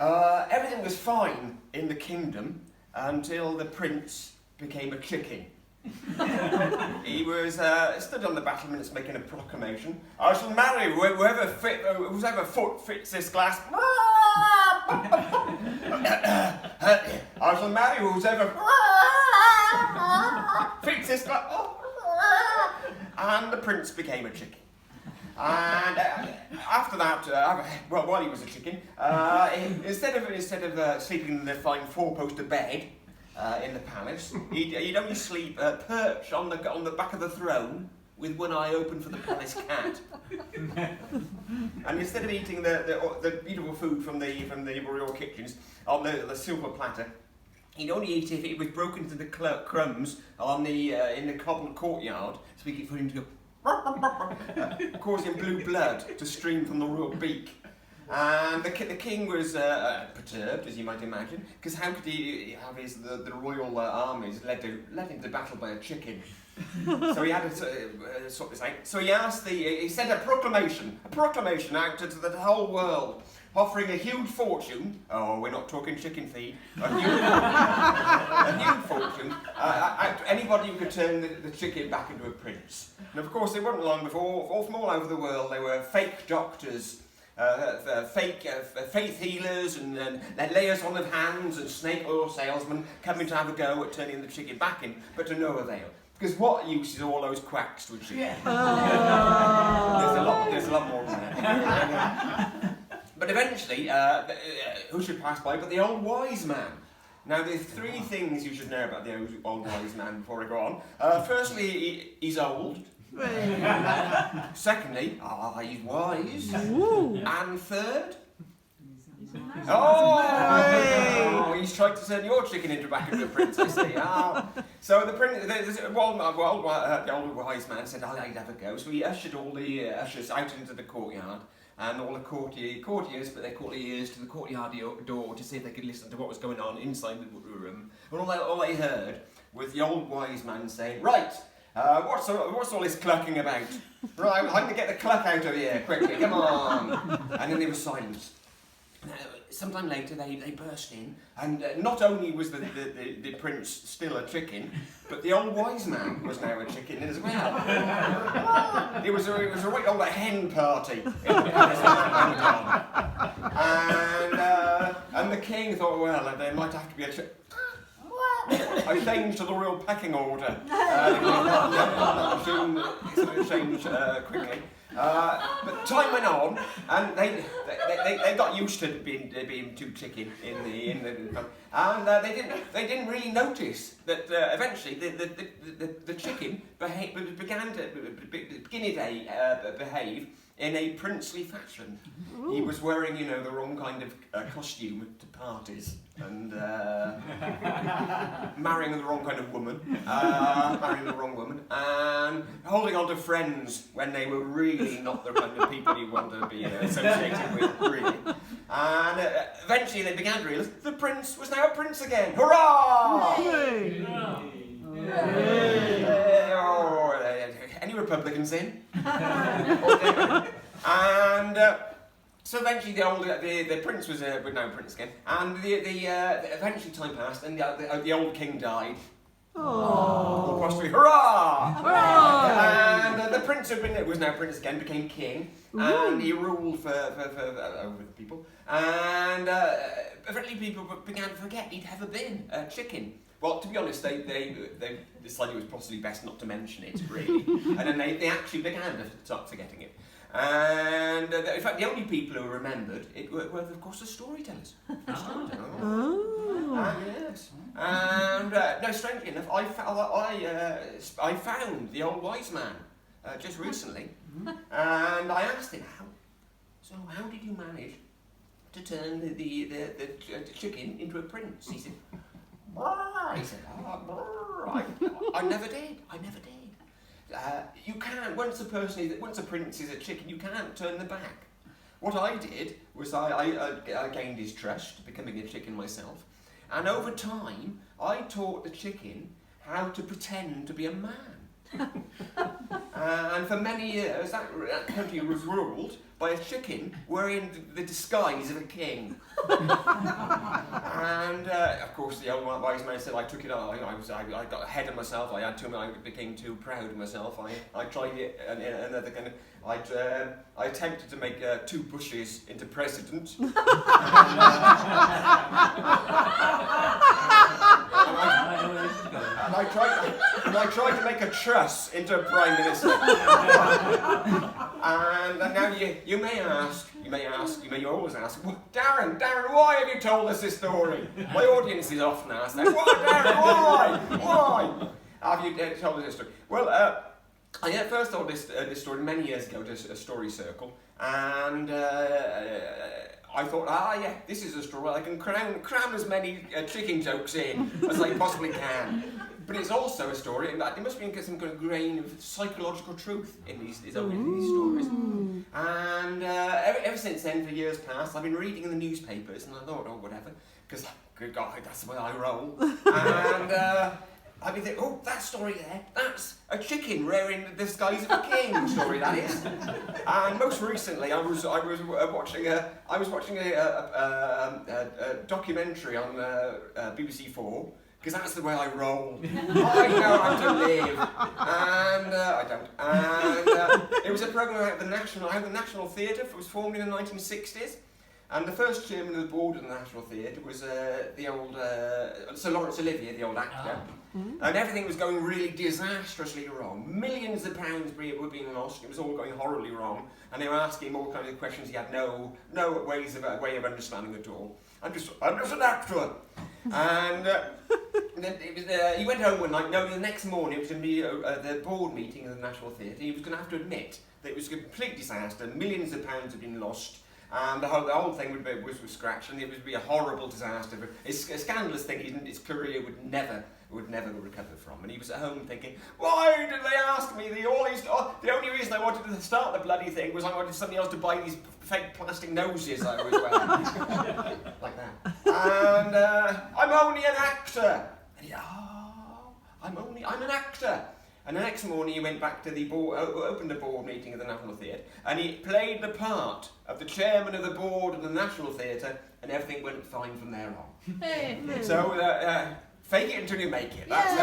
Everything was fine in the kingdom until the prince became a chicken. He was stood on the battlements making a proclamation. I shall marry whoever foot fits this glass. I shall marry whoever fits this glass. And the prince became a chicken. And after that, while he was a chicken, instead of sleeping in the fine four-poster bed in the palace, he'd only sleep perched on the back of the throne with one eye open for the palace cat. And instead of eating the beautiful food from the royal kitchens on the silver platter, he'd only eat if it was broken into the crumbs on in the cobbled courtyard, so we could for him to go. Causing blue blood to stream from the royal beak. And the king was perturbed, as you might imagine, because how could he have the royal armies led into battle by a chicken? So he had to sort this out. So he sent a proclamation out to the whole world, offering a huge fortune. Oh, we're not talking chicken feed. A huge fortune. Anybody who could turn the chicken back into a prince. And of course, it wasn't long before, all from all over the world, there were fake doctors, fake faith healers, and layers on of hands, and snake oil salesmen coming to have a go at turning the chicken back in, but to no avail. Because what use is all those quacks to a chicken? Yeah. There's a lot more than that. But eventually, who should pass by but the old wise man? Now, there's three things you should know about the old wise man before I go on. Firstly, he's old. Secondly, he's wise. Ooh. And third, he's tried to turn your chicken into back into a prince, I see. So the old wise man said, I'd have a go. So he ushered all the ushers out into the courtyard, and all the courtiers, but they caught their ears to the courtyard door to see if they could listen to what was going on inside the room. And all they heard was the old wise man saying, right, what's all this clucking about? Right, I'm going to get the cluck out of here, quickly, come on. And then there was silence. Sometime later they burst in, and not only was the prince still a chicken, but the old wise man was now a chicken as well. It was a right old hen party. And the king thought, well, there might have to be a chicken. I changed to the royal packing order. Change quickly. But time went on, and they got used to being too chicken and they didn't really notice that eventually the chicken began to behave in a princely fashion. Ooh. He was wearing, the wrong kind of costume to parties, and marrying the wrong kind of woman, and holding on to friends when they were really not the kind of people you want to be associated with, really. And eventually they began to realise the prince was now a prince again. Hurrah! Yay! Any Republicans in? And so eventually the prince was now prince again, and eventually time passed, and the old king died. Oh! Hurrah! Hurrah! And the prince was now prince again, became king, and he ruled for over the people. And eventually people began to forget he'd ever been a chicken. Well, to be honest, they decided it was possibly best not to mention it, really. And then they actually began to start forgetting it. And in fact, the only people who remembered it were of course, the storytellers. Yes. And no, strangely enough, I found the old wise man just recently, and I asked him how did you manage to turn the chicken into a prince? He said, I never did. You can't. Once a prince is a chicken, you can't turn them back. What I did was I gained his trust, becoming a chicken myself, and over time I taught the chicken how to pretend to be a man. And for many years, that country was ruled by a chicken wearing the disguise of a king. And of course, the old wise man said, I took it on. I got ahead of myself. I became too proud of myself. I tried it, another kind of. I attempted to make 2 Bushes into president. And I tried to make a truss into a prime minister. And now you may always ask, well, Darren, why have you told us this story? My audience is often asked that. Why, Darren, why have you told us this story? Well, I first told this story many years ago to a story circle, and I thought, this is a story I can cram as many chicken jokes in as I possibly can. But it's also a story, and there must be some kind of grain of psychological truth in these stories. And ever since then, for years past, I've been reading in the newspapers, and I thought, whatever, because, good God, that's the way I roll. And I've been thinking, that story there, that's a chicken wearing the disguise of a king story, that is. And most recently, I was watching a documentary on BBC 4, because that's the way I roll. I know how to live, and I don't. And it was a programme about how the National Theatre was formed in the 1960s. And the first chairman of the board of the National Theatre was the old Sir Laurence Olivier, the old actor. And everything was going really disastrously wrong. Millions of pounds were being lost. It was all going horribly wrong. And they were asking him all kinds of questions he had no way of understanding at all. I'm just an actor. And he went home one night, knowing the next morning it was going to be the board meeting of the National Theatre. He was going to have to admit that it was a complete disaster. Millions of pounds had been lost. And the whole thing was scratched, and it would be a horrible disaster. It's a scandalous thing his career would never recover from. And he was at home thinking, why did they ask me? The only reason I wanted to start the bloody thing was I wanted somebody else to buy these fake plastic noses I was wearing. Like that. And I'm only an actor. And he, I'm an actor. And the next morning he went back to the board, opened the board meeting of the National Theatre, and he played the part of the chairman of the board of the National Theatre, and everything went fine from there on. So, fake it until you make it. That's